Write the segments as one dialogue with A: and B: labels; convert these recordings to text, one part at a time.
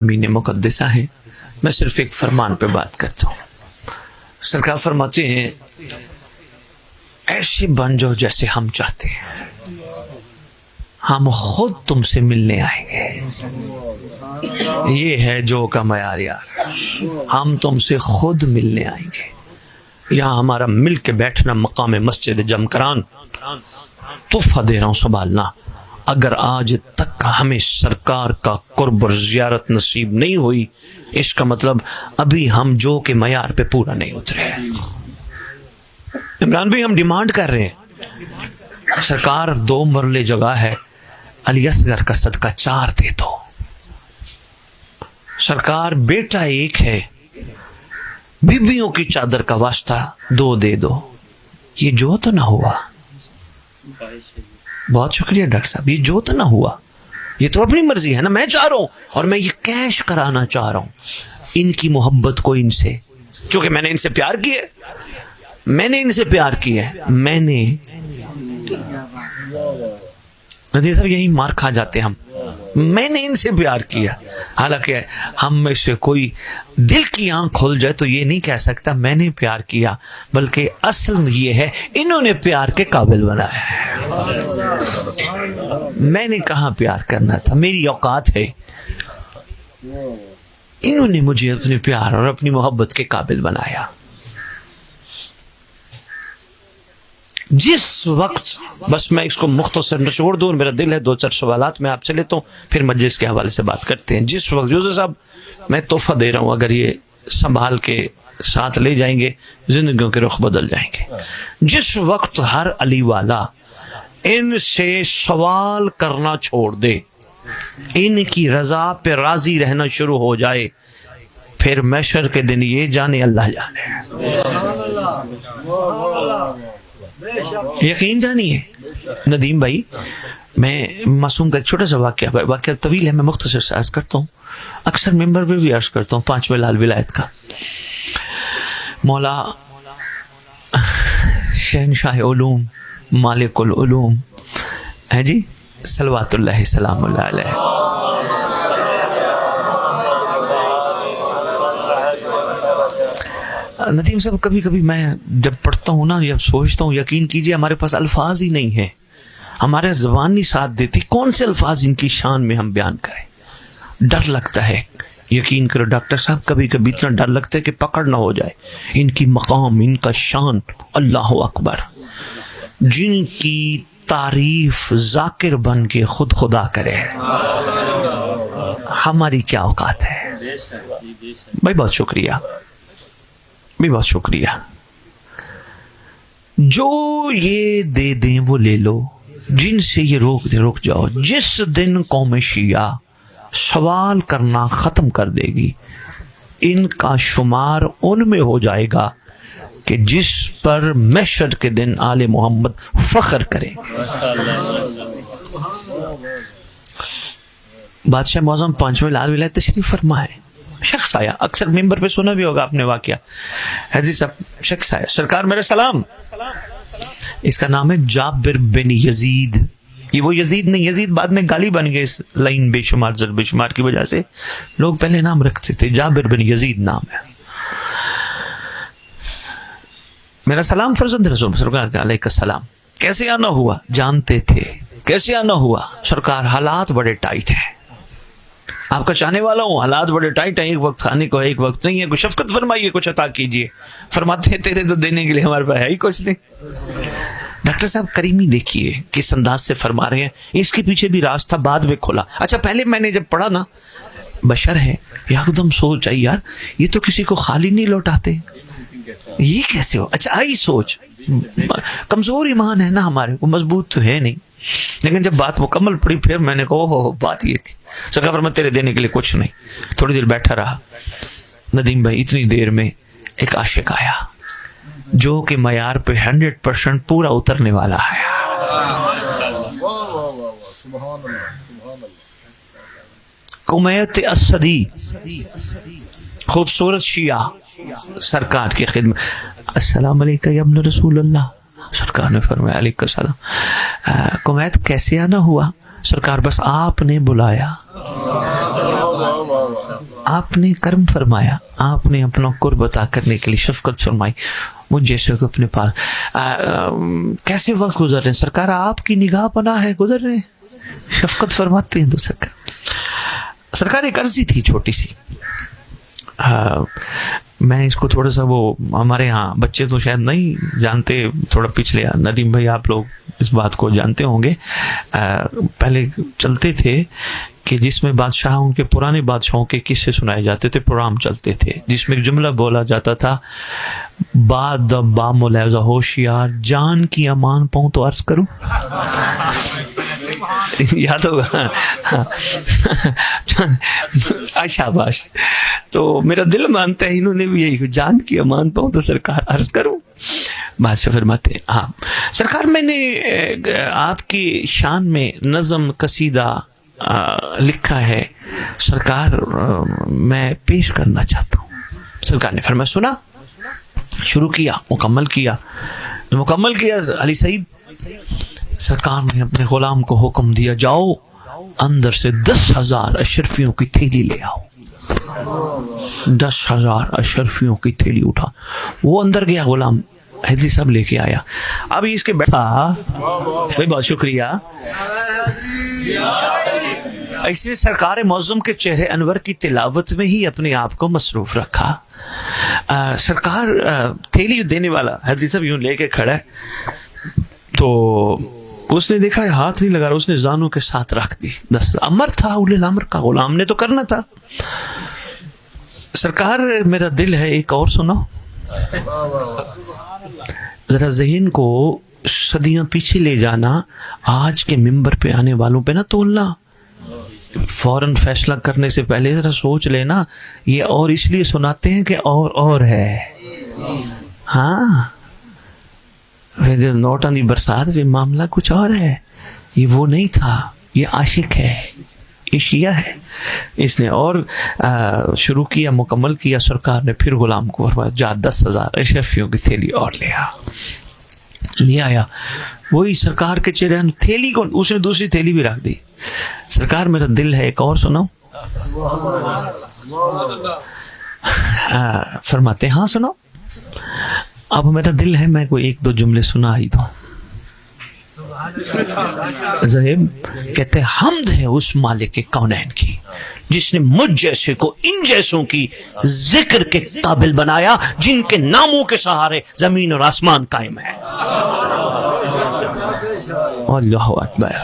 A: Mean मुकद्दसा है, मैं सिर्फ एक फरमान पे बात करता हूँ। सरकार फरमाते हैं ऐसे बन जाओ जैसे हम चाहते हैं, हम खुद तुमसे मिलने आएंगे। ये है जो का मयार यार, हम तुमसे खुद मिलने आएंगे। यहाँ हमारा मिल के बैठना मकाम मस्जिद जमकरान तोहफा दे रहा हूँ संभालना। अगर आज तक हमें सरकार का कुर्ब और ज़ियारत नसीब नहीं हुई, इसका मतलब अभी हम जो के मयार पे पूरा नहीं उतरे। इमरान भाई, हम डिमांड कर रहे हैं, सरकार 2 मरले जगह है, अली असगर का सदका 4 दे दो। सरकार बेटा 1 है, बीबियों की चादर का वास्ता 2 दे दो। ये जो तो ना हुआ। बहुत शुक्रिया डॉक्टर साहब, ये जो तो ना हुआ। ये तो अपनी मर्जी है ना, मैं चाह रहा हूं और मैं ये कैश कराना चाह रहा हूं इनकी मोहब्बत को इनसे, क्योंकि मैंने इनसे प्यार किया, मैंने इनसे प्यार किया है। मैंने नदी साहब यही मार खा जाते हम, मैंने इनसे प्यार किया। हालांकि हम में से कोई दिल की आंख खोल जाए तो ये नहीं कह सकता मैंने प्यार किया, बल्कि असल ये है इन्होंने प्यार के काबिल बनाया है। मैंने कहाँ प्यार करना था, मेरी औकात है। इन्होंने मुझे अपने प्यार और अपनी मोहब्बत के काबिल बनाया। जिस वक्त, बस मैं इसको मुख्तसर छोड़ दूं, मेरा दिल है 2-4 सवालात मैं आपसे लेता हूँ, फिर मजलिस के हवाले से बात करते हैं। जिस वक्त यूसुफ साहब मैं तोहफा दे रहा हूँ, अगर ये संभाल के साथ ले जाएंगे जिंदगियों के रुख बदल जाएंगे। जिस वक्त हर अली वाला इनसे सवाल करना छोड़ दे, इनकी रजा पे राजी रहना शुरू हो जाए, फिर महशर के दिन ये जाने अल्लाह जाने। यकीन जानिए नदीम भाई, मैं मासूम का एक छोटा सा वाक़या तवील है, मैं मुख्तसर से अर्ज करता हूँ, अक्सर मेंबर पे भी अर्ज करता हूँ, 5वें लाल विलायत का। मौला शहनशाह उलूम मालिकुल उलूम है जी, सलवातुल्लाह सलामुल्लाह अलैह, नदीम साहब कभी कभी मैं जब पढ़ता हूँ ना, जब सोचता हूँ, यकीन कीजिए हमारे पास अल्फाज ही नहीं है, हमारे ज़बान नहीं साथ देती, कौन से अल्फाज इनकी शान में हम बयान करें। डर लगता है, यकीन करो डॉक्टर साहब, कभी कभी इतना डर लगता है कि पकड़ ना हो जाए। इनकी मकाम, इनका शान, अल्लाह अकबर। जिनकी तारीफ जाकिर बन के खुद खुदा करे, हमारी क्या औकात है भाई। बहुत शुक्रिया भी, बहुत शुक्रिया। जो ये दे दें वो ले लो, जिनसे ये रोक दे रुक जाओ। जिस दिन कौम शिया सवाल करना खत्म कर देगी, इनका शुमार उनमें हो जाएगा कि जिस पर महशर के दिन आले मोहम्मद फख्र करें। बादशाह मौज़म 5वें लाल विलायत तशरीफ फरमा है, शख्स आया, अक्सर मेंबर पे सुना भी होगा आपने वाकया, हाजी साहब शख्स आया, सरकार मेरे सलाम। इसका नाम है जाबिर बिन यजीद। ये वो यजीद नहीं, यजीद बाद में गाली बन गए इस लाइन बेशुमार जर बेशुमार की वजह से, लोग पहले नाम रखते थे, जाबिर बिन यजीद नाम है। मेरा सलाम फर्जंद रसूल सरकार का अलैहि सलाम। कैसे आना हुआ, जानते थे कैसे आना हुआ सरकार, हालात बड़े टाइट है, आपका चाहने वाला हूँ, हालात बड़े टाइट है, एक वक्त खाने को है एक वक्त नहीं है, कुछ शफकत फरमाइए, कुछ अता कीजिए। फरमाते हैं तेरे तो देने के लिए हमारे पास है ही कुछ नहीं। डॉक्टर साहब करीमी देखिए किस अंदाज से फरमा रहे हैं, इसके पीछे भी रास्ता बाद में खुला। अच्छा, पहले मैंने जब पढ़ा ना, बशर है, एकदम सोच आई यार, ये तो किसी को खाली नहीं लौटाते, ये कैसे हो। अच्छा आई सोच, कमजोर ईमान है ना हमारे को, मजबूत तो है नहीं। लेकिन जब बात मुकम्मल पड़ी, फिर मैंने कहा ओहो बात ये थी। सरकार फरमाते तेरे देने के लिए कुछ नहीं। थोड़ी देर बैठा रहा नदीम भाई, इतनी देर में एक आशिक आया जो कि मयार पे 100% पूरा उतरने वाला है। कुमैत असदी, खूबसूरत शिया, सरकार की खिदमत। अस्सलाम अलैकुम या इब्न रसूलुल्लाह। सरकार ने फरमाया अलैकुम सलाम। कुमैत कैसे आना हुआ? सरकार बस आपने बुलाया। آپ نے کرم فرمایا, آپ نے اپنا قرب عطا کرنے کے لیے شفقت فرمائی مجھ جیسے کو اپنے پاس. کیسے وقت گزر رہے ہیں سرکار, آپ کی نگاہ پناہ ہے, گزر رہے ہیں, شفقت فرماتے ہیں. تو سرکار ایک عرضی تھی چھوٹی سی, میں اس کو تھوڑا سا, وہ ہمارے ہاں بچے تو شاید نہیں جانتے, تھوڑا پچھلے, ندیم بھائی آپ لوگ اس بات کو جانتے ہوں گے, پہلے چلتے تھے کہ جس میں بادشاہوں کے, پرانے بادشاہوں کے قصے سنائے جاتے تھے, پروگرام چلتے تھے جس میں ایک جملہ بولا جاتا تھا, با ملاحظہ ہوشیار, جان کی امان پاؤں تو عرض کروں. یاد ہوگا, شاباش. تو میرا دل مانتا ہے انہوں نے بھی یہی, جان کی امان پاؤں تو سرکار عرض کروں. بادشاہ فرماتے ہیں, ہاں سرکار میں نے آپ کی شان میں نظم قصیدہ لکھا ہے سرکار, میں پیش کرنا چاہتا ہوں. سرکار نے فرمایا سنا, شروع کیا, مکمل کیا. مکمل کیا علی سعید, سرکار نے اپنے غلام کو حکم دیا, جاؤ اندر سے 10,000 اشرفیوں کی تھیلی لے آؤ. 10,000 اشرفیوں کی تھیلی اٹھا, وہ اندر گیا, غلام حیدری صاحب لے کے آیا. ابھی اس کے بیٹھا, بہت شکریہ. ایسے سرکار معظم کے چہرے انور کی تلاوت میں ہی اپنے آپ کو مصروف رکھا. سرکار تھیلی دینے والا حیدری صاحب یوں لے کے کھڑا ہے, تو اس نے دیکھا ہاتھ نہیں لگا رہا, اس نے زانوں کے ساتھ رکھ دی. 10 امر تھا, اولے الامر کا, غلام نے تو کرنا تھا. سرکار میرا دل ہے ایک اور سنو, ذرا ذہن کو صدیاں پیچھے لے جانا, آج کے ممبر پہ آنے والوں پہ نہ تولنا. فوراً فیصلہ کرنے سے پہلے ذرا سوچ لینا, یہ اور اس لیے سناتے ہیں کہ اور ہے. ہاں پھر نوٹ آن دی برسات, پھر معاملہ کچھ اور ہے. یہ وہ نہیں تھا, یہ عاشق ہے, یہ شیعہ ہے. اس نے اور شروع کیا, مکمل کیا. سرکار نے پھر غلام کو فرمایا, جا 10,000 اشرفیوں کی تھیلی اور لے آیا. وہی سرکار کے چہرے, تھیلی کو اس نے دوسری تھیلی بھی رکھ دی. سرکار میرا دل ہے ایک اور سنو. فرماتے ہاں سنو. اب میرا دل ہے میں کوئی 1-2 جملے سنا ہی دوں. ذہب کہتے حمد ہے اس مالک کونین کی جس نے مجھ جیسے کو ان جیسوں کی ذکر کے قابل بنایا, جن کے ناموں کے سہارے زمین اور آسمان قائم ہے. اللہ اکبر.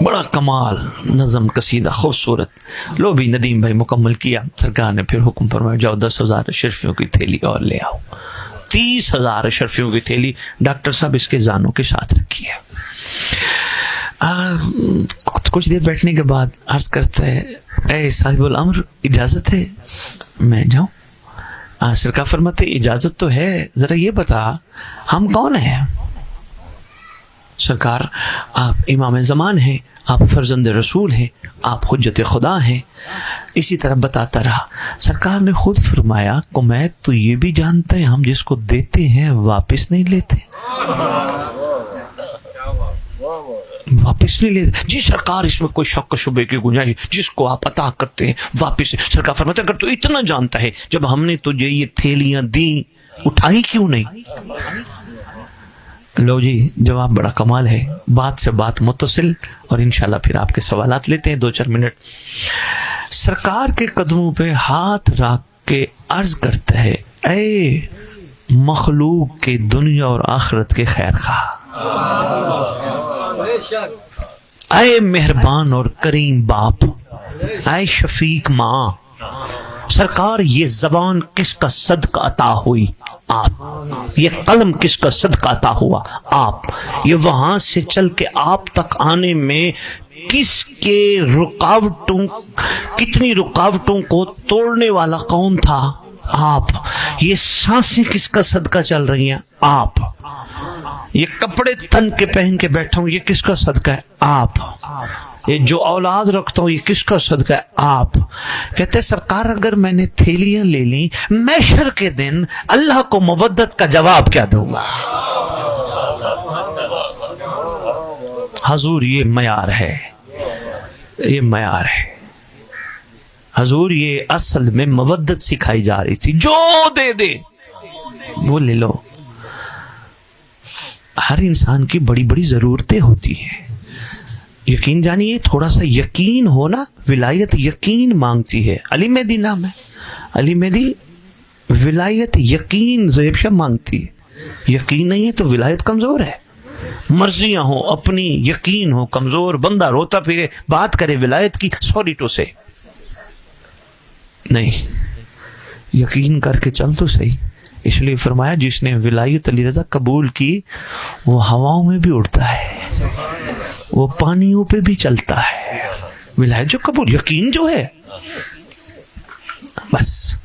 A: بڑا کمال نظم قصیدہ خوبصورت. لو بھی ندیم بھائی مکمل کیا. سرکار نے پھر حکم فرمایا, جاؤ 10,000 اشرفیوں کی تھیلی اور لے آؤ. 30,000 اشرفیوں کی تھیلی ڈاکٹر صاحب اس کے زانوں کے ساتھ رکھی ہے. کچھ دیر بیٹھنے کے بعد عرض کرتا ہے, اے صاحب الامر اجازت ہے میں جاؤں؟ سرکار فرماتے اجازت تو ہے, ذرا یہ بتا ہم کون ہیں؟ سرکار آپ امام زمان ہیں, آپ فرزند رسول ہیں, آپ حجت خدا ہیں. اسی طرح بتاتا رہا. سرکار نے خود فرمایا کہ میں تو یہ بھی جانتا ہے ہم جس کو دیتے ہیں واپس نہیں لیتے. واپس نہیں لیتے. جی سرکار اس میں کوئی شک و شبے کی گنجائش, جس کو آپ عطا کرتے ہیں واپس. سرکار فرماتے اگر تو اتنا جانتا ہے, جب ہم نے تجھے یہ تھیلیاں دیں اٹھائی کیوں نہیں؟ لو جی جواب بڑا کمال ہے, بات سے بات متصل, اور انشاءاللہ پھر آپ کے سوالات لیتے ہیں 2-4 منٹ. سرکار کے قدموں پہ ہاتھ رکھ کے عرض کرتا ہے, اے مخلوق کے دنیا اور آخرت کے خیر خواہ, اے مہربان اور کریم باپ, اے شفیق ماں. سرکار یہ زبان کس کا صدقہ عطا ہوئی؟ آپ. یہ قلم کس کا صدقہ عطا ہوا؟ آپ. یہ وہاں سے چل کے آپ تک آنے میں کس کے کتنی رکاوٹوں کو توڑنے والا کون تھا؟ آپ. یہ سانسیں کس کا صدقہ چل رہی ہیں؟ آپ. یہ کپڑے تن کے پہن کے بیٹھا ہوں یہ کس کا صدقہ ہے؟ آپ. یہ جو اولاد رکھتا ہوں یہ کس کا صدقہ ہے؟ آپ. کہتے سرکار اگر میں نے تھیلیاں لے لیں, محشر کے دن اللہ کو مودت کا جواب کیا دوں گا؟ حضور یہ معیار ہے. یہ معیار ہے حضور. یہ اصل میں مودت سکھائی جا رہی تھی. جو دے دے وہ لے لو. ہر انسان کی بڑی بڑی ضرورتیں ہوتی ہیں. یقین جانیے, تھوڑا سا یقین ہونا, ولایت یقین مانگتی ہے. علی مہدی نام ہے, علی مہدی ولایت یقین زیب شاہ مانگتی ہے. یقین نہیں ہے تو ولایت کمزور ہے. مرضیاں ہوں اپنی, یقین ہو کمزور, بندہ روتا پھرے بات کرے ولایت کی, سوری ٹو سے نہیں, یقین کر کے چل تو صحیح. اس لیے فرمایا جس نے ولایت علی رضا قبول کی وہ ہواؤں میں بھی اڑتا ہے, وہ پانیوں پہ بھی چلتا ہے. ولایت جو قبول, یقین جو ہے. بس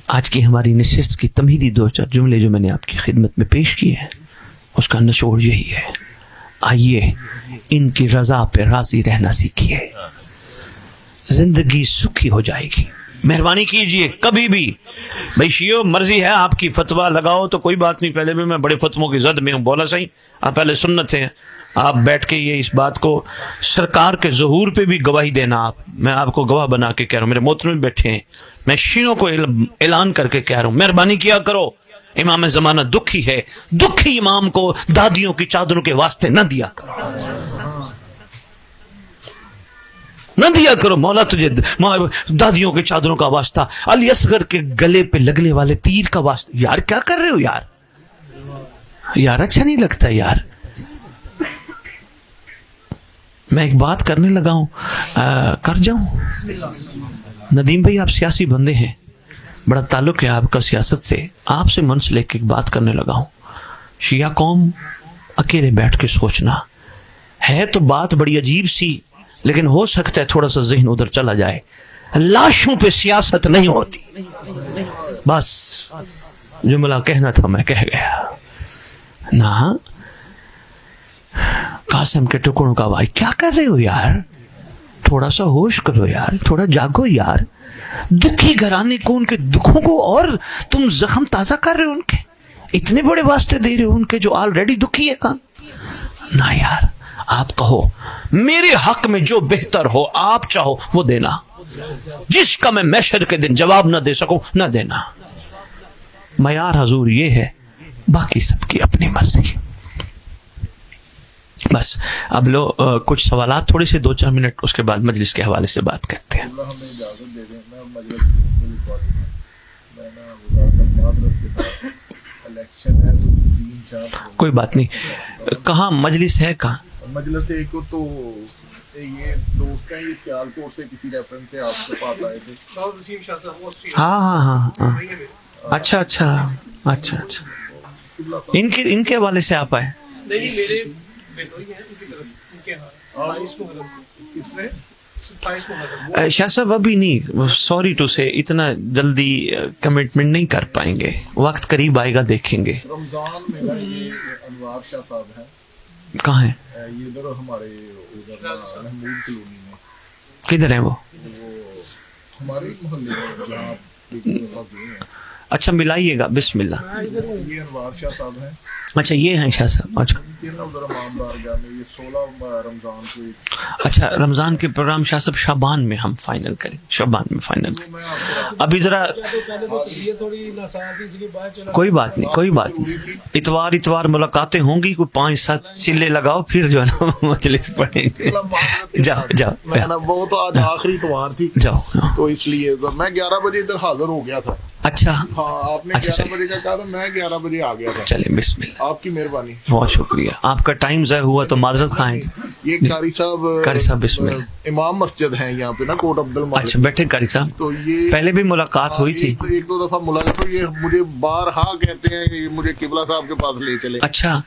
A: آج کی ہماری نشست کی تمہیدی 2-4 جملے جو میں نے آپ کی خدمت میں پیش کیے ہیں, اس کا نچوڑ یہی ہے. آئیے ان کی رضا پہ راضی رہنا سیکھیے, زندگی سکھی ہو جائے گی. مہربانی کیجئے کبھی بھی, بھائی شیعو مرضی ہے آپ کی, فتویٰ لگاؤ تو کوئی بات نہیں. پہلے بھی میں بڑے فتووں کی زد میں ہوں, بولا صحیح, آپ پہلے سنت ہیں. آپ بیٹھ کے یہ اس بات کو سرکار کے ظہور پہ بھی گواہی دینا. میں آپ کو گواہ بنا کے کہہ رہا ہوں, میرے محترم بیٹھے ہیں, میں شیعوں کو اعلان کر کے کہہ رہا ہوں, مہربانی کیا کرو. امام زمانہ دکھی ہے, دکھی امام کو دادیوں کی چادروں کے واسطے نہ دیا کرو, نہ دیا کرو. مولا تجھے دادیوں کی چادروں کا واسطہ, علی اصغر کے گلے پہ لگنے والے تیر کا واسطہ. یار کیا کر رہے ہو یار, یار اچھا نہیں لگتا یار. میں ایک بات کرنے لگا ہوں, کر جاؤں. ندیم بھائی آپ سیاسی بندے ہیں, بڑا تعلق ہے آپ کا سیاست سے, آپ سے منسلک ایک بات کرنے لگا ہوں. شیعہ قوم اکیلے بیٹھ کے سوچنا ہے تو بات بڑی عجیب سی, لیکن ہو سکتا ہے تھوڑا سا ذہن ادھر چلا جائے. لاشوں پہ سیاست نہیں ہوتی. بس جملہ کہنا تھا میں کہہ گیا. نہ قاسم کے ٹکڑوں کا بھائی کیا کر رہے ہو یار, تھوڑا سا ہوش کرو یار, تھوڑا جاگو یار. دکھی گھرانے کو, ان کے دکھوں کو اور تم زخم تازہ کر رہے ہو, ان کے اتنے بڑے واسطے دے رہے ہو ان کے جو آلریڈی دکھی ہے کام. نہ یار, آپ کہو میرے حق میں جو بہتر ہو آپ چاہو وہ دینا, جس کا میں محشر کے دن جواب نہ دے سکوں نہ دینا. معیار حضور یہ ہے, باقی سب کی اپنی مرضی. بس اب لو کچھ سوالات تھوڑے سے 2-4 منٹ, اس کے بعد مجلس کے حوالے سے بات کرتے ہیں. کوئی بات نہیں, کہاں مجلس ہے, کہاں
B: مجلس ایک تو یہ دوست ہیں, یہ سیالکوٹ سے کسی ریفرنس سے آپ کے پاس آئے تھے.
A: ہاں. اچھا اچھا اچھا اچھا, ان کے حوالے سے آپ آئے.
C: نہیں میرے بیٹوئی ہیں ان کی طرف, ان کے ہاں 27 محرم.
A: شاہ صاحب ابھی نہیں, سوری ٹو سے, اتنا جلدی کمٹمنٹ نہیں کر پائیں گے, وقت قریب آئے گا دیکھیں گے.
B: رمضان میں یہ انوار شاہ صاحب ہیں,
A: کہاں ہیں
B: یہ ادھر ہمارے محمود کالونی میں.
A: کدھر ہیں وہ
B: ہمارے محلے میں جہاں آپ گئے ہیں.
A: اچھا ملائیے گا, بسم اللہ.
B: یہ انوار شاہ صاحب ہیں.
A: اچھا یہ ہیں شاہ صاحب. اچھا
B: یہ 16 رمضان کو.
A: اچھا رمضان کے پروگرام شاہ صاحب شعبان میں ہم فائنل کریں, شعبان میں فائنل. ابھی ذرا کوئی بات نہیں, کوئی بات نہیں, اتوار ملاقاتیں ہوں گی, کوئی 5-7 چلے لگاؤ, پھر جو ہے نا مجلس پڑھیں گے. جاؤ
B: وہ تو آج آخری اتوار تھی,
A: جاؤ,
B: تو اس لیے میں 11 بجے ادھر حاضر ہو گیا تھا.
A: اچھا
B: ہاں, آپ نے 11 بجے کا کہا تھا, میں 11 بجے آ گیا تھا.
A: چلیں بسم اللہ,
B: آپ کی مہربانی,
A: بہت شکریہ. آپ کا ٹائم ضائع ہوا تو معذرت خواہیں.
B: یہ قاری صاحب
A: بسم اللہ,
B: امام مسجد ہیں یہاں پہ نا, کوٹ عبد المالک.
A: اچھا بیٹھے قاری صاحب,
B: تو یہ
A: پہلے بھی ملاقات ہوئی تھی,
B: 1-2 دفعہ ملاقات ہوئی. یہ مجھے بارہا کہتے ہیں کہ مجھے قبلہ صاحب کے پاس لے چلے.
A: اچھا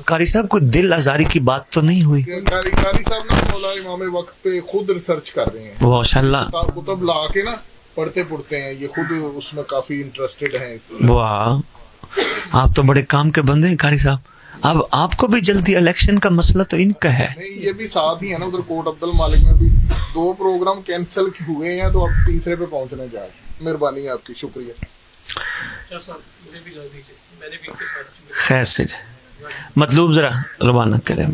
A: قاری صاحب کوئی دل آزاری کی بات تو نہیں ہوئی؟
B: قاری صاحب نا مولا امام وقت پہ خود ریسرچ کر رہے ہیں,
A: ماشاء اللہ,
B: کتب لا کے نا پڑھتے ہیں, یہ خود اس میں کافی انٹرسٹڈ ہیں.
A: واہ, آپ تو بڑے کام کے بندے ہیں قاری صاحب. اب آپ کو بھی جلدی الیکشن کا مسئلہ تو ان کا ہے.
B: نہیں, یہ بھی ساتھ ہی ہے نا, ادھر کوٹ عبد المالک میں بھی 2 پروگرام کینسل ہوئے ہیں, تو اب تیسرے پہ پہنچنے جا رہے ہیں. مہربانی آپ کی, شکریہ.
A: خیر سے مطلوب ذرا روانہ کریں,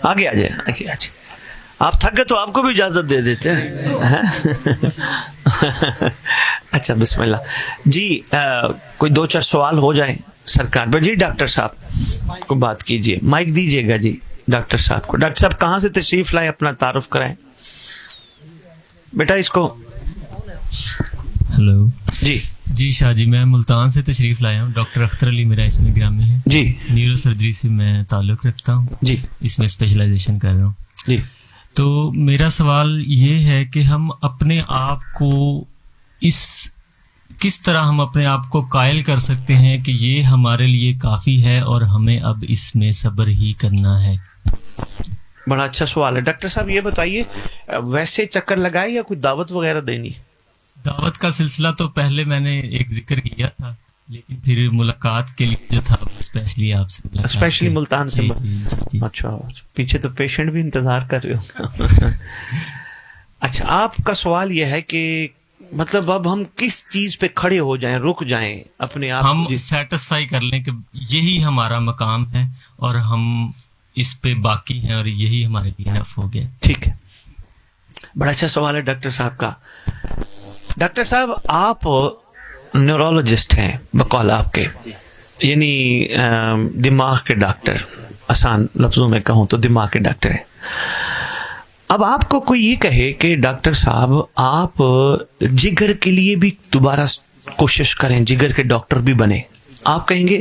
A: آگے آ جائے. آپ تھکے تو آپ کو بھی اجازت دے دیتے ہیں. اچھا بسم اللہ جی. کوئی 2-4 سوال ہو جائیں سرکار پہ. جی ڈاکٹر صاحب کو بات کیجیے, مائک دیجیے گا جی ڈاکٹر صاحب کو. ڈاکٹر صاحب کہاں سے تشریف لائے, اپنا تعارف کرائیں بیٹا اس کو.
D: ہلو
A: جی
D: جی شاہ جی, میں ملتان سے تشریف لایا ہوں. ڈاکٹر اختر علی میرا اس میں گرامی ہے
A: جی.
D: نیورو سرجری سے میں تعلق رکھتا ہوں
A: جی
D: اس میں اسپیشلائزیشن کر رہا ہوں.
A: جی.
D: تو میرا سوال یہ ہے کہ ہم اپنے آپ کو کس طرح ہم اپنے آپ کو قائل کر سکتے ہیں کہ یہ ہمارے لیے کافی ہے اور ہمیں اب اس میں صبر ہی کرنا ہے.
A: بڑا اچھا سوال ہے. ڈاکٹر صاحب یہ بتائیے, ویسے چکر لگائے یا کوئی دعوت وغیرہ دینی؟
D: دعوت کا سلسلہ تو پہلے میں نے ایک ذکر کیا تھا, لیکن پھر ملاقات کے لیے جو تھا اسپیشلی آپ سے,
A: اسپیشلی ملتان سے.
D: جی.
A: اچھا, پیچھے تو پیشنٹ بھی انتظار کر رہے ہوں. اچھا, آپ کا سوال یہ ہے کہ مطلب اب ہم کس چیز پہ کھڑے ہو جائیں, رک جائیں اپنے آپ
D: ہم سیٹسفائی کر لیں کہ یہی ہمارا مقام ہے اور ہم اس پہ باقی ہیں اور یہی ہمارے لیے انف ہو گیا.
A: ٹھیک ہے, بڑا اچھا سوال ہے ڈاکٹر صاحب کا. ڈاکٹر صاحب آپ نیورولوجسٹ ہیں بقول آپ کے, یعنی دماغ کے ڈاکٹر, آسان لفظوں میں کہوں تو دماغ کے ڈاکٹر ہیں. اب آپ کو کوئی یہ کہے کہ ڈاکٹر صاحب آپ جگر کے لیے بھی دوبارہ کوشش کریں, جگر کے ڈاکٹر بھی بنے, آپ کہیں گے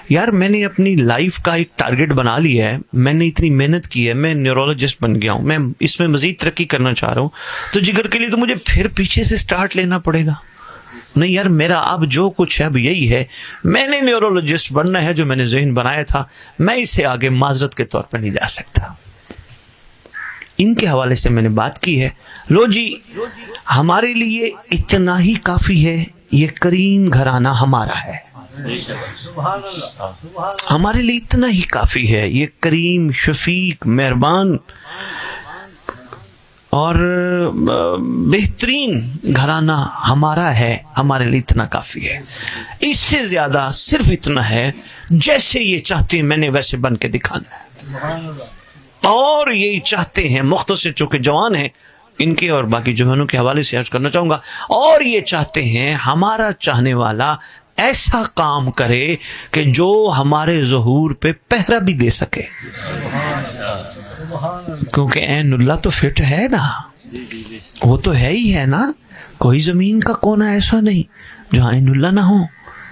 A: یار میں نے اپنی لائف کا ایک ٹارگٹ بنا لیا ہے, میں نے اتنی محنت کی ہے, میں نیورولوجسٹ بن گیا ہوں, میں اس میں مزید ترقی کرنا چاہ رہا ہوں, تو جگر کے لیے تو مجھے پھر پیچھے سے سٹارٹ لینا پڑے گا. نہیں یار, میرا اب جو کچھ ہے اب یہی ہے, میں نے نیورولوجسٹ بننا ہے, جو میں نے ذہن بنایا تھا, میں اس سے آگے معذرت کے طور پر نہیں جا سکتا. ان کے حوالے سے میں نے بات کی ہے. لو جی, ہمارے لیے اتنا ہی کافی ہے, یہ کریم گھرانہ ہمارا ہے, ہمارے لیے اتنا ہی کافی ہے, یہ کریم شفیق مہربان اور بہترین گھرانہ ہمارا ہے, ہمارے لیے اتنا کافی ہے. اس سے زیادہ صرف اتنا ہے, جیسے یہ چاہتے ہیں میں نے ویسے بن کے دکھانا ہے, اور یہی چاہتے ہیں, مختصر چونکہ جوان ہیں ان کے اور باقی جوانوں کے حوالے سے عرض کرنا چاہوں گا, اور یہ چاہتے ہیں ہمارا چاہنے والا ایسا کام کرے کہ جو ہمارے ظہور پہ پہرا بھی دے سکے, کیونکہ عین اللہ تو فٹ ہے نا, وہ تو ہے ہی ہے نا, کوئی زمین کا کونا ایسا نہیں جہاں عین اللہ نہ ہو,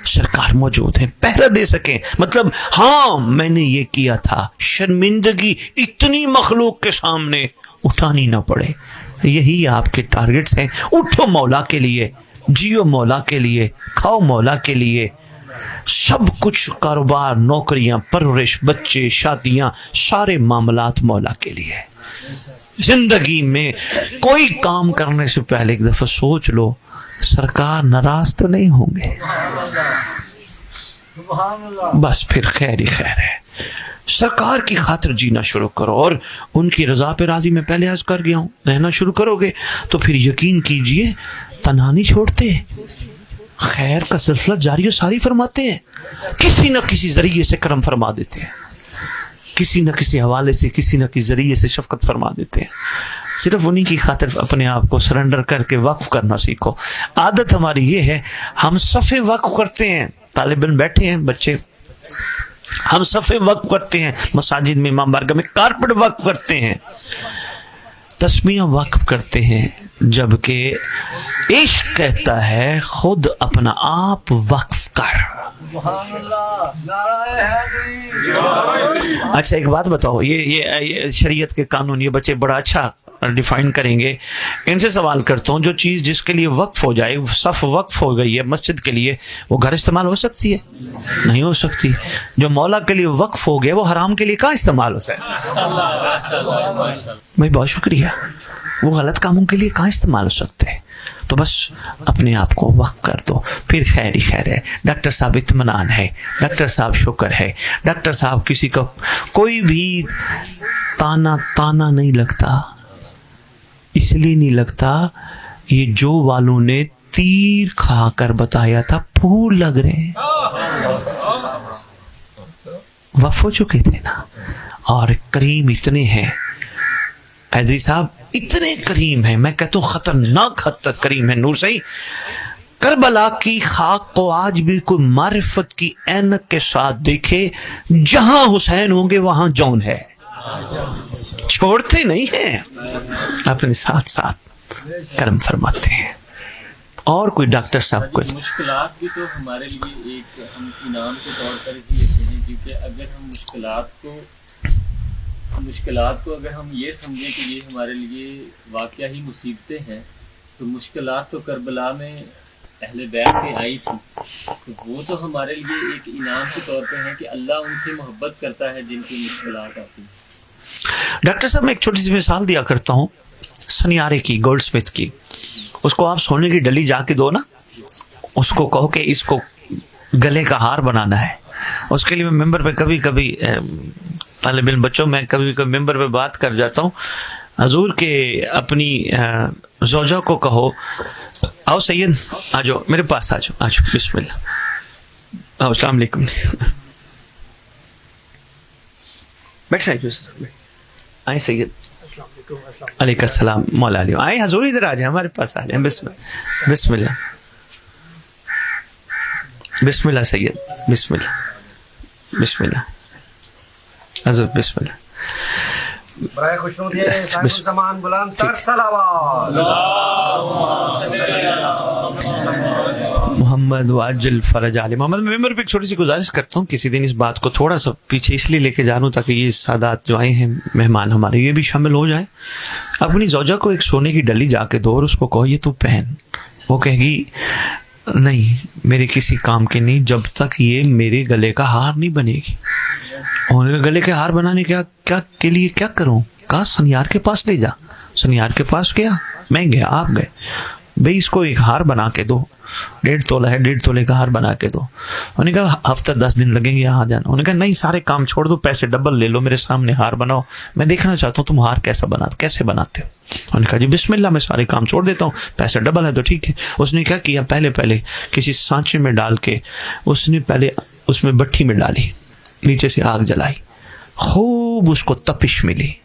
A: سرکار موجود ہے, پہرا دے سکیں. مطلب ہاں میں نے یہ کیا تھا, شرمندگی اتنی مخلوق کے سامنے اٹھانی نہ پڑے. یہی آپ کے ٹارگٹس ہیں. اٹھو مولا کے لیے, جیو مولا کے لیے, کھاؤ مولا کے لیے, سب کچھ کاروبار, نوکریاں, پرورش, بچے, شادیاں, سارے معاملات مولا کے لیے. زندگی میں کوئی کام کرنے سے پہلے ایک دفعہ سوچ لو سرکار ناراض تو نہیں ہوں گے, بس پھر خیر ہی خیر ہے. سرکار کی خاطر جینا شروع کرو, اور ان کی رضا پہ راضی, میں پہلے عرض کر گیا ہوں, رہنا شروع کرو گے تو پھر یقین کیجئے تنہا نہیں چھوڑتے, خیر کا سلسلہ جاری و ساری فرماتے ہیں, کسی نہ کسی ذریعے سے کرم فرما دیتے ہیں, کسی نہ کسی حوالے سے, کسی نہ کسی ذریعے سے شفقت فرما دیتے ہیں. صرف انہی کی خاطر اپنے آپ کو سرنڈر کر کے وقف کرنا سیکھو. عادت ہماری یہ ہے, ہم صفے وقف کرتے ہیں, طالب علم بیٹھے ہیں بچے, ہم صفے وقف کرتے ہیں, مساجد میں امام بارگاہ میں کارپٹ وقف کرتے ہیں, تسمیہ وقف کرتے ہیں, جبکہ عشق کہتا ہے خود اپنا آپ وقف کر. اچھا ایک بات بتاؤ, یہ شریعت کے قانون یہ بچے بڑا اچھا ڈیفائن کریں گے. ان سے سوال کرتا ہوں, جو چیز جس کے لیے وقف ہو جائے, صف وقف ہو گئی ہے مسجد کے لیے, وہ گھر استعمال ہو سکتی ہے؟ نہیں ہو سکتی. جو مولا کے لیے وقف ہو گیا وہ حرام کے لیے کہاں استعمال ہو سکتا؟ بھائی بہت شکریہ. وہ غلط کاموں کے لیے کہاں استعمال ہو سکتے ہیں؟ تو بس اپنے آپ کو وقف کر دو, پھر خیر ہی خیر ہے. ڈاکٹر صاحب اطمینان ہے, ڈاکٹر صاحب شکر ہے, ڈاکٹر صاحب کسی کا کوئی بھی تانا نہیں لگتا. اس لیے نہیں لگتا, یہ جو والوں نے تیر کھا کر بتایا تھا پھول لگ رہے ہیں, وقف ہو چکے تھے نا. اور کریم اتنے ہیں, हैदरी साहब इतने करीम हैं, मैं कहता हूँ खतरनाक हद तक करीम है। नूर सही, करबला की खाक को आज भी कोई मारिफत की ऐनक के साथ देखे, जहां हुसैन होंगे वहां जौन है, छोड़ते नहीं हैं, अपने साथ साथ कर्म फरमाते हैं। और कोई डॉक्टर साहब कुछ?
D: मुश्किलात भी तो हमारे लिए एक हम इनाम के तौर पर ही लेते हैं, क्योंकि अगर हम मुश्किलात को अगर हम ये समझें कि ये हमारे लिए वाकया ही मुसीबतें हैं, तो मुश्किलात तो करबला में अहले बैत पे आई थी, तो वो तो हमारे लिए एक इनाम के तौर पे है कि अल्लाह उनसे मोहब्बत करता है जिनकी मुश्किलात आती हैं।
A: डॉक्टर साहब मैं एक छोटी सी मिसाल दिया करता हूँ, सनियारे की, गोल्ड स्मिथ की। उसको आप सोने की डली जाके दो ना, उसको कहो कि इसको गले का हार बनाना है। उसके लिए मैं मेंबर पे कभी कभी तालिब इल्म बच्चों, मैं कभी कभी मेंबर पे बात कर जाता हूँ, हजूर के अपनी ज़ौजा को कहो, आओ सैयद आ जाओ मेरे पास, आ जाओ बिस्मिल्लाह, आओ अस्सलाम वालेकुम, बैठ जाइए, आए सैयद, अलैकुम सलाम मौला अली, आए हजूर इधर आ जाए, हमारे पास आ जाए, बिस्मिल्लाह बिस्मिल्लाह बिस्मिल्लाह सैयद, बिस्मिल्लाह बिस्मिल्लाह हजूर, बिस्मिल्लाह।
E: बराए खुशनुदी साहिबुल ज़मान बुलंद तर सलावत
A: मोहम्मद वाजिल फरज आली मोहम्मद। मैं मेंबर पे एक छोटी सी गुजारिश करता हूँ, किसी दिन इस बात को थोड़ा सा पीछे इसलिए लेके जा रहा हूँ ताकि ये सादात जो आए हैं मेहमान हमारे, ये भी शामिल हो जाए। अपनी ज़ौजा को एक सोने की डली जाके दो और उसको कहो ये तू पहन। वो कहेगी नहीं मेरे किसी काम के नहीं, जब तक ये मेरे गले का हार नहीं बनेगी। और गले के हार बनाने के लिए क्या करूं? कहा सनियार के पास ले जा। सनियार के पास गया, मैं गया, आप गए, भाई इसको एक हार बना के दो, 1.5 तोला है, 1.5 तोले का हार बना के दो। उन्होंने कहा हफ्ता 10 दिन लगेंगे यहाँ जाना। उन्होंने कहा नहीं सारे काम छोड़ दो, पैसे डबल ले लो, मेरे सामने हार बनाओ, मैं देखना चाहता हूँ तुम हार कैसे बनाते हो। उन्होंने कहा जी बिस्मिल्लाह, मैं सारे काम छोड़ देता हूँ, पैसे डबल है तो ठीक है। उसने क्या किया, पहले किसी सांचे में डाल के उसने पहले उसमें भट्ठी में डाली, नीचे से आग जलाई, खूब उसको तपिश मिली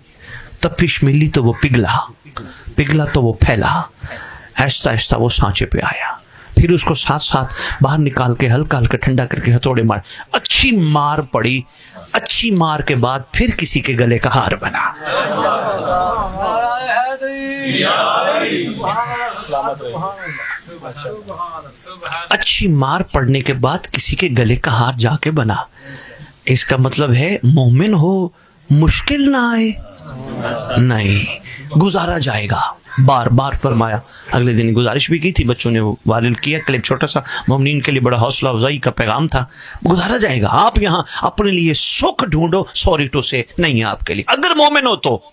A: तो वो पिघला तो वो फैला, आहिस्ता आहिस्ता वो सांचे पे आया। फिर उसको साथ साथ बाहर निकाल के हल्का हल्का ठंडा करके हथौड़े मार, अच्छी मार पड़ी। अच्छी मार के बाद फिर किसी के गले का हार बना। अच्छी मार पड़ने के बाद किसी के गले का हार जाके बना। इसका मतलब है मोमिन हो मुश्किल ना आए, नहीं गुजारा जाएगा। बार बार फरमाया। अगले दिन गुजारिश भी की थी, बच्चों ने वो वायरल किया क्लिप, छोटा सा, मोमिनीन के लिए बड़ा हौसला अफजाई का पैगाम था। गुजारा जाएगा। आप यहाँ अपने लिए सुख ढूंढो, सॉरी टू से नहीं है आपके लिए, अगर मोमिन हो तो।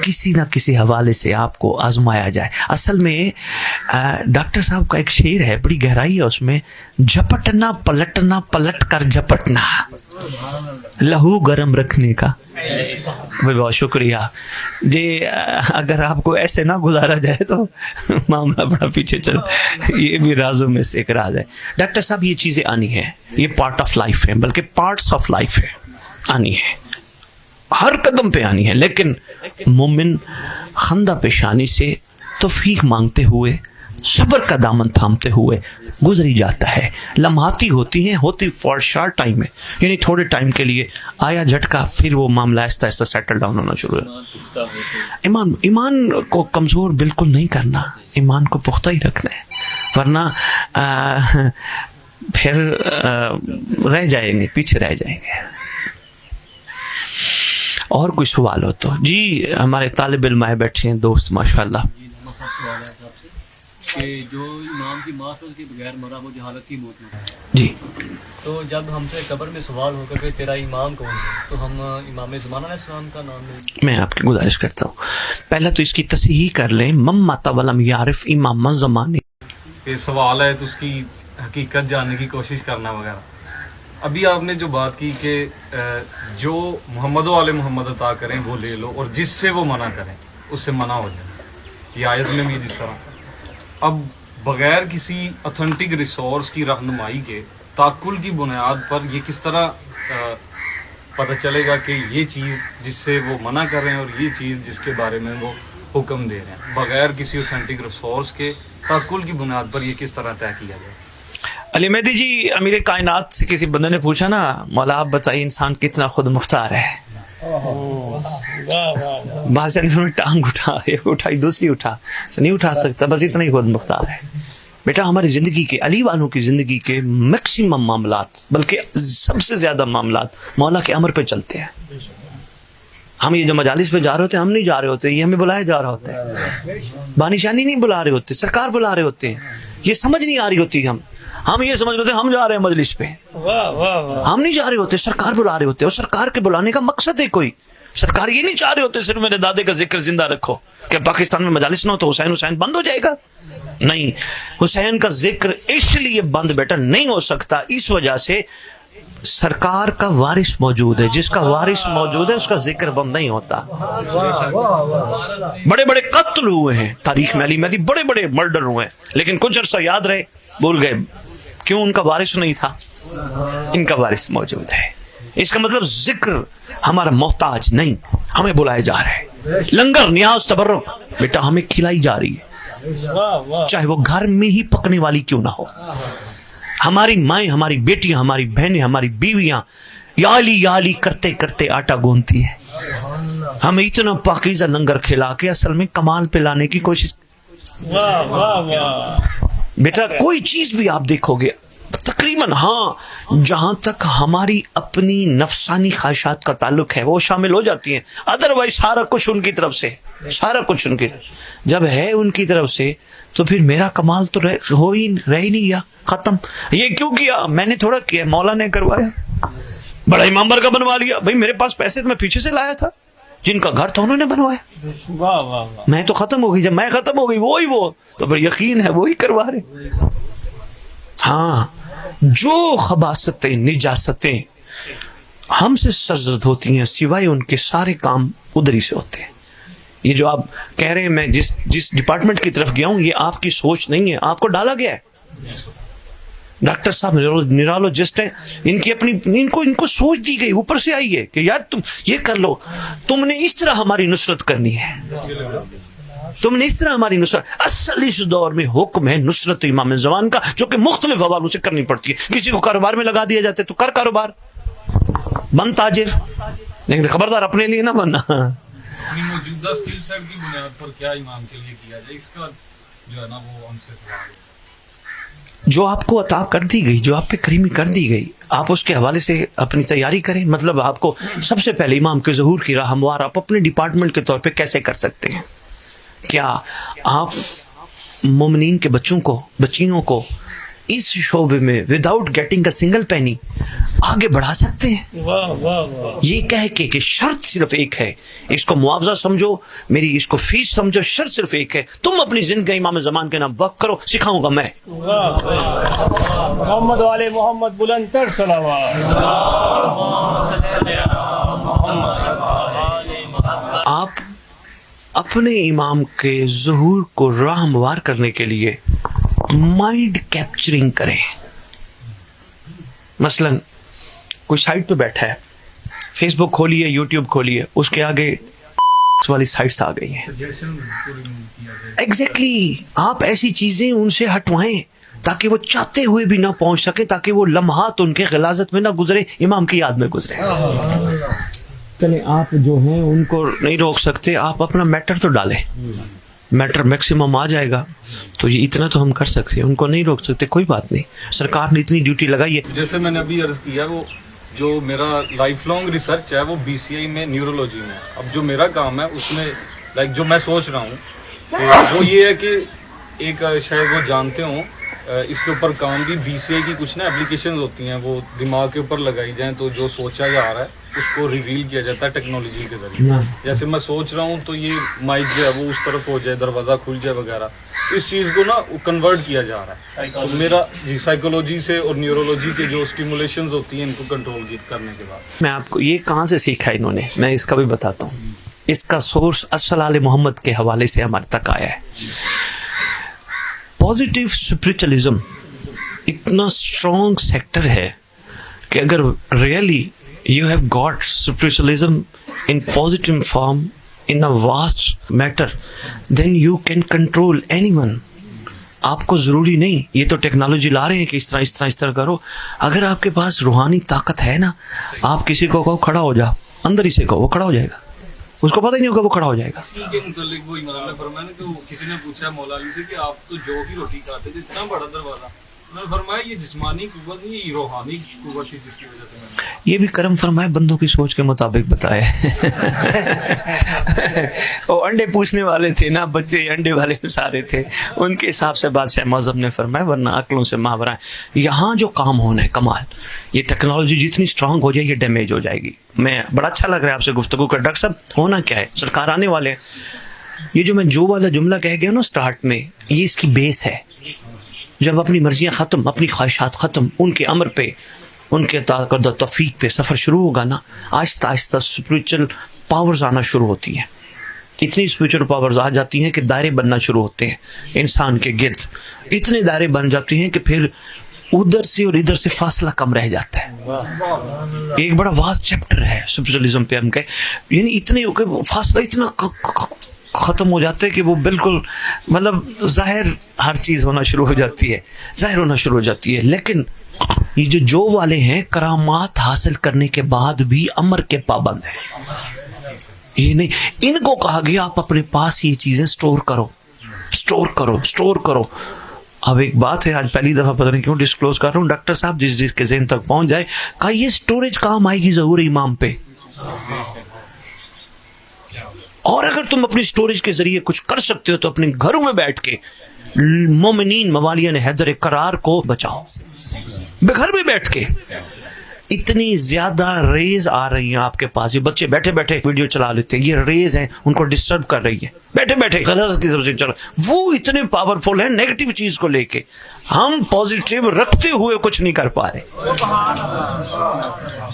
A: किसी ना किसी हवाले से आपको आजमाया जाए। असल में डॉक्टर साहब का एक शेर है, बड़ी गहराई है उसमें, झपटना पलटना पलट कर झपटना, लहू गरम रखने का। बहुत शुक्रिया जी। अगर आपको ऐसे ना गुजारा जाए तो मामला बड़ा पीछे चल, ये भी राजों में से एक राज है। डॉक्टर साहब ये चीजें आनी है, ये पार्ट ऑफ लाइफ है, बल्कि पार्ट्स ऑफ लाइफ है, आनी है, हर कदम पे आनी है। लेकिन मोमिन खंदा पेशानी से तौफीक मांगते हुए, सब्र का दामन थामते हुए गुजरी जाता है। लम्हाती होती हैं, होती फॉर शॉर्ट टाइम है, यानी थोड़े टाइम के लिए आया झटका, फिर वो मामला आहिस्ता आहिस्ता सेटल डाउन होना शुरू है। ईमान को कमजोर बिल्कुल नहीं करना, ईमान को पुख्ता ही रखना है, वरना फिर रह जाएंगे, पीछे रह जाएंगे। और कोई सवाल हो तो जी। हमारे तालिब इल्म आए बैठे हैं दोस्त माशाल्लाह।
F: कि जो इमाम की माँ से उसके बगैर मरा वो जहालत की मौत में
A: जी,
F: तो जब हमसे कब्र में सवाल होगा कि तेरा इमाम कौन है, तो हम इमाम ज़मान अलैहिस्सलाम का नाम लें।
A: मैं आपकी गुजारिश करता हूँ, पहले तो इसकी तस्हीह कर लें, मम माता वलम यारिफ इमाम ज़माने।
G: ये सवाल है तो उसकी हकीकत जानने की कोशिश करना वगैरह। अभी आपने जो बात की कि जो मोहम्मद वाले मोहम्मद अता करें वो ले लो, और जिससे वो मना करें उससे मना हो जाए। ये आयत में भी जिस तरह अब बगैर किसी ऑथेंटिक रिसोर्स की रहनुमाई के ताकुल की बुनियाद पर ये किस तरह पता चलेगा कि ये चीज़ जिससे वो मना कर रहे हैं और ये चीज़ जिसके बारे में वो हुक्म दे रहे हैं, बगैर किसी ऑथेंटिक रिसोर्स के ताकुल की बुनियाद पर ये किस तरह तय किया जाए?
A: अली मेहदी जी, अमीर कायनात से किसी बंदे ने पूछा ना, मौला आप बताइए इंसान कितना खुद मुख्तार है। बादशाह ने टांग उठा, एक उठाई दूसरी उठा, नहीं उठा सकता, बस इतना ही खुद मुख्तार है। बेटा हमारी जिंदगी के, अली वालों की जिंदगी के मैक्सिमम मामलात, बल्कि सबसे ज्यादा मामलात मौला के अमर पे चलते हैं। हम ये जो मजालिस पे जा रहे होते हैं, हम नहीं जा रहे होते, ये हमें बुलाया जा रहा होता है। बानिशानी नहीं बुला रहे होते, सरकार बुला रहे होते हैं। ये समझ नहीं आ रही होती, हम ये समझ रहे होते हम जा रहे हैं मजलिस पे, हम नहीं जा रहे होते, सरकार बुला रहे होते। और सरकार के बुलाने का मकसद है कोई, सरकार ये नहीं चाह रहे होते सिर्फ मेरे दादे का जिक्र जिंदा रखो, कि पाकिस्तान में मजालिस ना हो तो हुसैन हुसैन बंद हो जाएगा। नहीं, हुसैन का जिक्र इसलिए बंद बेटा नहीं हो सकता, इस वजह से सरकार का वारिस मौजूद है, जिसका वारिस मौजूद है उसका जिक्र बंद नहीं होता। बड़े बड़े कत्ल हुए हैं तारीख में, अली मेहदी बड़े बड़े मर्डर हुए हैं, लेकिन कुछ अर्सा याद रहे, भूल गए, क्यों? उनका वारिस नहीं था, इनका वारिस मौजूद है। इसका मतलब जिक्र हमारा मोहताज नहीं, हमें बुलाया जा रहा है। लंगर नियाज तबर्रुक बेटा हमें खिलाई जा रही है, चाहे वो घर में ही पकने वाली क्यों ना हो। हमारी माएं, हमारी बेटियां, हमारी बहनें, हमारी बीवियां याली करते करते आटा गूंथती है। हमें इतना पाकीज़ा लंगर खिला के असल में कमाल पे लाने की कोशिश। बेटा कोई चीज भी आप देखोगे तकरीबन, हाँ, जहां तक हमारी अपनी नफसानी ख्वाहिशात का ताल्लुक है वो शामिल हो जाती हैं, अदरवाइज सारा कुछ उनकी तरफ से, सारा कुछ उनकी जब है उनकी तरफ से, तो फिर मेरा कमाल तो रह ही नहीं गया, खत्म। ये क्यों किया? मैंने थोड़ा किया, मौला ने करवाया, बड़ा इमाम का बनवा लिया। भाई मेरे पास पैसे तो मैं पीछे से लाया था, जिनका घर था उन्होंने बनवाया, मैं तो खत्म हो गई। जब मैं खत्म हो गई वो तो फिर यकीन है वो ही करवा रहे। हाँ, जो खबासतें निजासतें हमसे सरजद होती हैं, सिवाय उनके सारे काम उधर ही से होते हैं। ये जो आप कह रहे हैं, मैं जिस डिपार्टमेंट की तरफ गया हूं, ये आपकी सोच नहीं है, आपको डाला गया है। डॉक्टर साहब न्यूरोलॉजिस्ट है, इनकी अपनी इनको सोच दी गई, ऊपर से आई है कि यार तुम ये कर लो, तुमने इस तरह हमारी नुसरत करनी है, तुमने इस तरह हमारी नुसरत। असल इस दौर में हुक्म है नुसरत इमाम ज़मान का, जो कि मुख्तलिफ हवालों से करनी पड़ती है। किसी को कारोबार में लगा दिया जाता है तो कर कारोबार, बन ताजिर, लेकिन खबरदार अपने लिए ना बनना।
G: अपनी मौजूदा स्किल सेट की बुनियाद पर क्या इमाम के लिए किया जाए, इसका जो है ना वो हमसे सवाल है।
A: जो आपको अता कर दी गई, जो आप पे करीमी कर दी गई, आप उसके हवाले से अपनी तैयारी करें। मतलब आपको सबसे पहले इमाम के ज़हूर की राह हमवार आप अपने डिपार्टमेंट के तौर पे कैसे कर सकते हैं? क्या आप मोमिनीन के बच्चियों को इस शोबे में without getting a single penny आगे बढ़ा सकते हैं? ये कह के कि शर्त सिर्फ एक है, इसको मुआवजा समझो, मेरी इसको फीस समझो, शर्त सिर्फ एक है, तुम अपनी जिंदगी इमाम ज़मान के नाम वक्त करो, सिखाऊंगा मैं।
C: मोहम्मद वाले मोहम्मद बुलंदतर सलावत।
A: आप अपने इमाम के ज़हूर को राहमवार करने के लिए माइंड कैप्चरिंग करें। मसलन कोई साइट पे बैठा है, फेसबुक खोलिए, यूट्यूब खोलिए, उसके आगे वाली साइट्स आ गई हैं। एग्जैक्टली, आप ऐसी चीजें उनसे हटवाएं ताकि वो चाहते हुए भी ना पहुंच सके, ताकि वो लम्हात उनके गिलाजत में ना गुजरे, इमाम की याद में गुजरे। चले आप जो हैं उनको नहीं रोक सकते, आप अपना मैटर तो डालें, मैटर मैक्सिमम आ जाएगा, तो ये इतना तो हम कर सकते हैं। उनको नहीं रोक सकते, कोई बात नहीं, सरकार ने इतनी ड्यूटी लगाई है।
G: जैसे मैंने अभी अर्ज किया, वो जो मेरा लाइफ लॉन्ग रिसर्च है वो BCI में न्यूरोलॉजी में। अब जो मेरा काम है उसमें लाइक जो मैं सोच रहा हूँ वो ये है कि एक शायद वो जानते हो इसके ऊपर काम भी BCI की कुछ ना एप्लीकेशंस होती हैं, वो दिमाग के ऊपर लगाई जाएं तो जो सोचा जा रहा है उसको रिवील किया जाता है टेक्नोलॉजी के जरिए। जैसे मैं सोच रहा हूँ तो ये माइक जो है वो उस तरफ हो जाए, दरवाज़ा खुल जाए वगैरह, इस चीज़ को ना कन्वर्ट किया जा रहा है। तो मेरा जी साइकोलॉजी से और न्यूरोलॉजी के जो स्टिमुलेशंस होती हैं इनको कंट्रोल करने के बाद।
A: मैं आपको ये कहाँ से सीखा इन्होंने, मैं इसका भी बताता हूँ। इसका सोर्स अस्सलाले मोहम्मद के हवाले से हमारे तक आया है। पॉजिटिव स्पिरिचुअलिज्म इतना स्ट्रॉन्ग सेक्टर है कि अगर really you have got spiritualism in positive form in a vast matter, then you can control anyone. आपको जरूरी नहीं, ये तो टेक्नोलॉजी ला रहे हैं कि इस तरह करो. अगर आपके पास रूहानी ताकत है ना, आप किसी को कहो खड़ा हो जा, अंदर ही से कहो, वो खड़ा हो जाएगा. उसको पता ही नहीं होगा, वो खड़ा हो जाएगा.
G: इसी के मुतालिक वो इमाम ने फरमाया कि किसी ने पूछा मौला अली से कि आप तो जौ की रोटी खाते थे, इतना बड़ा दरवाजा. उन्होंने फरमाया ये जिस्मानी कुव्वत नहीं, ये रूहानी कुव्वत थी जिसकी वजह से मैंने.
A: ये भी करम फरमाए, बंदों की सोच के मुताबिक बताए. वो अंडे पूछने वाले थे ना, बच्चे अंडे वाले सारे थे, उनके हिसाब से बादशाह मौज़म ने फरमाया, वरना अक्लों से मावरा है. यहाँ जो काम होना है कमाल, ये टेक्नोलॉजी जितनी स्ट्रांग हो जाए ये डैमेज हो जाएगी. मैं बड़ा अच्छा लग रहा है आपसे गुफ्तगू कर. डॉक्टर साहब होना क्या है, सरकार आने वाले हैं. ये जो मैं जो वाला जुमला कह गया ना स्टार्ट में, ये इसकी बेस है. जब अपनी मर्जियाँ ख़त्म, अपनी ख्वाहिशात ख़त्म, उनके अमर पे, उनके करदा तौफीक पे सफ़र शुरू होगा ना, आहिस्ता आहिस्ता स्पिरिचुअल पावर्स आना शुरू होती हैं. इतनी स्पिरिचुअल पावर्स आ जाती हैं कि दायरे बनना शुरू होते हैं इंसान के गिर्द. इतने दायरे बन जाते हैं कि फिर उधर से और इधर से फासला कम रह जाता है. एक बड़ा वास्ट चैप्टर है स्पिरिचुअलिज्म पे हम कहें, यानी इतने फासला इतना ख़त्म हो जाता है कि वो बिल्कुल मतलब ज़ाहिर हर चीज़ होना शुरू हो जाती है, ज़ाहिर होना शुरू हो जाती है. लेकिन ये जो वाले हैं करामात हासिल करने के बाद भी अमर के पाबंद हैं. ये नहीं, इनको कहा गया आप अपने पास ये चीज़ें स्टोर करो, स्टोर करो, स्टोर करो. अब एक बात है, आज पहली दफ़ा पता नहीं क्यों डिस्क्लोज कर रहा हूँ, डॉक्टर साहब जिसके ज़हन तक पहुँच जाए, कहा ये स्टोरेज काम आएगी ज़रूर इमाम पे. और अगर तुम अपनी स्टोरेज के जरिए कुछ कर सकते हो तो अपने घरों में बैठ के मोमिनीन मवालियान हैदर करार को बचाओ. घर में बैठ के इतनी ज्यादा रेज आ रही हैं आपके पास, ये बच्चे बैठे बैठे वीडियो चला लेते हैं, ये रेज हैं उनको डिस्टर्ब कर रही है, बैठे बैठे गलत की तरफ से चला. वो इतने पावरफुल हैं नेगेटिव चीज को लेके, हम पॉजिटिव रखते हुए कुछ नहीं कर पा रहे.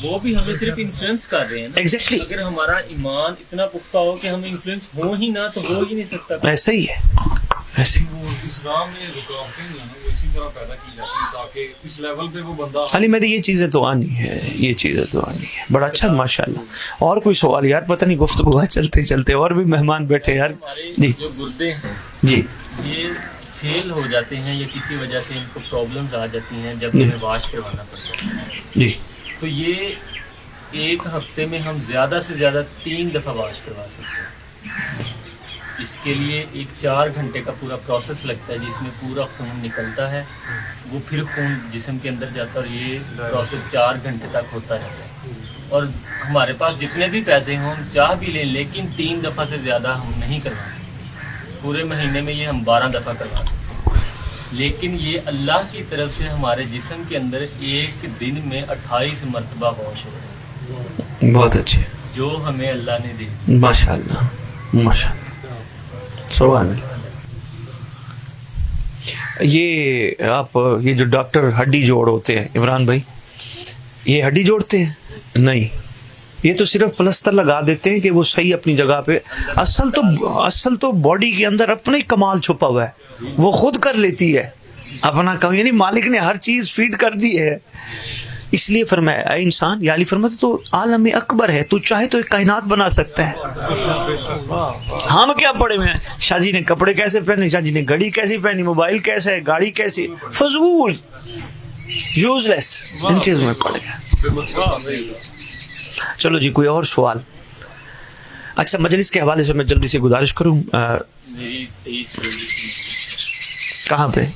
D: वो भी हमें सिर्फ इन्फ्लुएंस कर रहे हैं.
A: एग्जैक्टली.
D: अगर हमारा ईमान इतना पुख्ता हो कि हम इन्फ्लुएंस हो ही ना, तो हो ही नहीं सकता.
A: ऐसा ही है, ऐसे.
G: वो इस्लाम में रुकावटें जो है ना वो इसी तरह पैदा की जाती हैं ताकि इस लेवल पे वो बंदा.
A: अली मेरी ये चीज़ें तो आनी है, ये चीज़ें तो आनी है. बड़ा अच्छा माशाल्लाह. और कोई सवाल यार, पता नहीं गुफ्तगू है चलते चलते, और भी मेहमान बैठे यार. जी
D: जो गुर्दे हैं
A: जी,
D: ये फेल हो जाते हैं या किसी वजह से इनको प्रॉब्लम्स आ जाती हैं जब हमें वाश करवाना पड़ता है.
A: जी.
D: तो ये एक हफ्ते में हम ज़्यादा से ज़्यादा 3 दफ़ा वाश करवा सकते हैं. इसके लिए एक 4 घंटे का पूरा प्रोसेस लगता है जिसमें पूरा खून निकलता है, वो फिर खून जिस्म के अंदर जाता है और ये प्रोसेस 4 घंटे तक होता रहता है. और हमारे पास जितने भी पैसे हों हम चाह भी लें, लेकिन 3 दफ़ा से ज़्यादा हम नहीं करवा सकते. पूरे महीने में ये हम 12 दफ़ा करवा सकते हैं. लेकिन ये अल्लाह की तरफ से हमारे जिस्म के अंदर एक दिन में 28 मरतबा वॉश हो रहा है.
A: बहुत अच्छे,
D: जो हमें अल्लाह ने दी.
A: माशाल्लाह माशाल्लाह. सुभान अल्लाह. ये आप ये जो डॉक्टर हड्डी जोड़ होते हैं इमरान भाई, ये हड्डी जोड़ते हैं? नहीं, ये तो सिर्फ प्लस्तर लगा देते हैं कि वो सही अपनी जगह पे. असल तो बॉडी के अंदर अपना ही कमाल छुपा हुआ है, वो खुद कर लेती है अपना काम. यानी मालिक ने हर चीज फीड कर दी है. इसलिए फरमाया ऐ इंसान, या अली फरमाते तो आलम अकबर है, तू चाहे तो एक कायनात बना सकता है. हम क्या पड़े हुए हैं, शाहजी ने कपड़े कैसे पहने, शाहजी ने घड़ी कैसी पहनी, मोबाइल कैसा है, गाड़ी कैसी, फजूल यूजलेस, इन चीजों में पड़ गया. चलो जी, कोई और सवाल? अच्छा, मजलिस के हवाले से मैं जल्दी से गुजारिश करूं,
D: मेरी 23
A: कहाँ पे?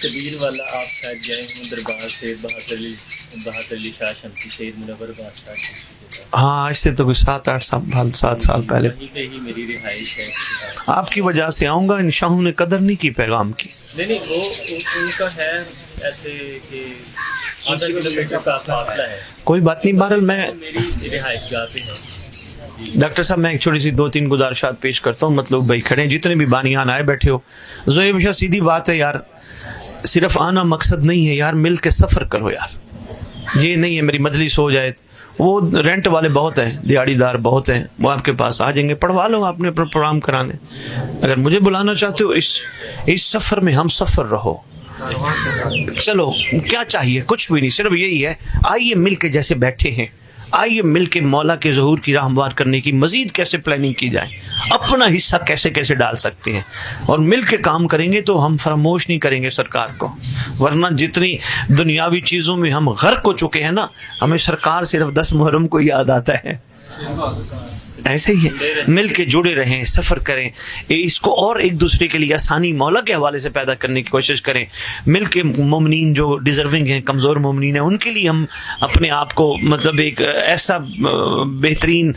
D: कबीर वाला आप शायद गए हों दरबार से, बहादुर अली शाह शमसी सैयद मुनव्वर बादशाह शमसी के पास.
A: हाँ, इससे तो कोई 7 साल पहले.
D: वहीं पे ही मेरी रिहाइश है.
A: आपकी वजह से आऊँगा, इन शाहों ने कदर नहीं की पैगाम की.
D: नहीं, वो उनका है ऐसे कि आधा किलोमीटर का फासला है.
A: कोई बात नहीं, बहरहाल मैं
D: मेरी रिहाइश गाह पे है.
A: डॉक्टर साहब मैं एक छोटी सी 2-3 गुजारिशात पेश करता हूँ. मतलब भाई खड़े जितने भी बानियान आए बैठे हो, ज़ोएब शाह सीधी बात है यार, सिर्फ आना मकसद नहीं है यार, मिल के सफ़र करो यार. ये नहीं है मेरी मजलिस हो जाए, वो रेंट वाले बहुत हैं, दिहाड़ीदार बहुत हैं, वो आपके पास आ जाएंगे, पढ़वा लो आपने अपना प्रोग्राम कराने. अगर मुझे बुलाना चाहते हो, इस सफ़र में हम सफ़र रहो, चलो क्या चाहिए, कुछ भी नहीं, सिर्फ यही है आइए मिल के जैसे बैठे हैं, आइए मिल के मौला के ज़हूर की राह हमवार करने की मज़ीद कैसे प्लानिंग की जाए, अपना हिस्सा कैसे कैसे डाल सकते हैं, और मिल के काम करेंगे तो हम फरामोश नहीं करेंगे सरकार को। वरना जितनी दुनियावी चीज़ों में हम गर्क हो चुके हैं ना, हमें सरकार सिर्फ 10 मुहर्रम को याद आता है। ऐसे ही है, मिल के जुड़े रहें, सफ़र करें, इसको और एक दूसरे के लिए आसानी मौला के हवाले से पैदा करने की कोशिश करें। मिल के मोमिनीन जो डिज़र्विंग हैं, कमज़ोर मोमिनीन हैं, उनके लिए हम अपने आप को मतलब एक ऐसा बेहतरीन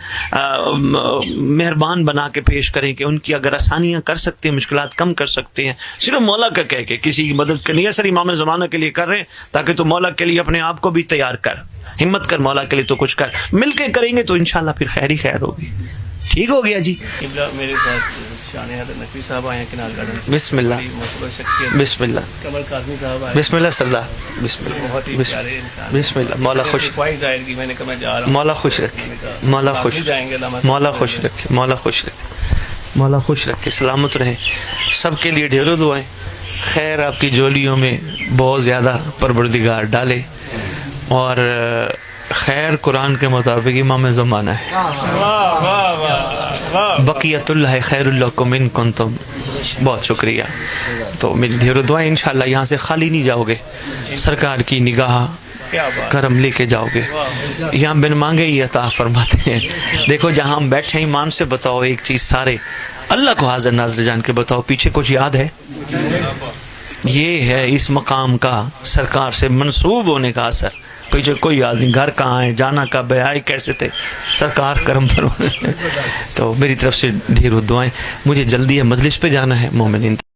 A: मेहरबान बना के पेश करें कि उनकी अगर आसानियाँ कर सकते हैं, मुश्किलात कम कर सकते हैं, सिर्फ मौला का कह के किसी की मदद करनी है। सर इमाम ज़माना के लिए कर रहे हैं ताकि तो मौला के लिए अपने आप को भी तैयार कर, हिम्मत कर, मौला के लिए तो कुछ कर, मिल के करेंगे तो इंशाल्लाह फिर खैर ही खैर होगी। ठीक हो गया जी।
C: मेरे साथ शान हज़रत नकवी साहब आए हैं किनार गार्डन से।
A: बिस्मिल्लाह बिस्मिल्लाह
C: कमल काज़मी साहब आए,
A: बिस्मिल्लाह सरदार, बिस्मिल्लाह
C: बहुत ही प्यारे इंसान।
A: बिस्मिल्लाह। मौला खुश,
C: ख्वाहिश जाहिर की, मैंने कहा मैं जा रहा हूँ।
A: मौला खुश रखे, मौला खुश,
C: जाएंगे,
A: मौला खुश रखे, मौला खुश रखे, मौला खुश रखे, सलामत रहे। सबके लिए ढेरों दुआएं, खैर आपकी झोलियों में बहुत ज़्यादा परवरदिगार डाले, और खैर कुरान के मुताबिक इमाम ज़माना है, बक़ियतुल्लाह खैरुल लकुम इन कुंतुम। बहुत शुक्रिया। तो मेरी ढेरों दुआएं, इंशाल्लाह यहाँ से खाली नहीं जाओगे, सरकार की निगाह करम लेके जाओगे, यहाँ बिन मांगे ही अता फरमाते हैं। देखो जहाँ हम बैठे हैं, ईमान से बताओ एक चीज़, सारे अल्लाह को हाज़िर नाज़िर जान के बताओ, पीछे कुछ याद है? ये है इस मकाम का सरकार से मंसूब होने का असर, पीछे कोई याद नहीं। घर कहाँ है, जाना कब है, आए कैसे थे, सरकार करम फरमाए। तो मेरी तरफ से ढेरों दुआएं। मुझे जल्दी है, मजलिस पे जाना है मोमिनीन।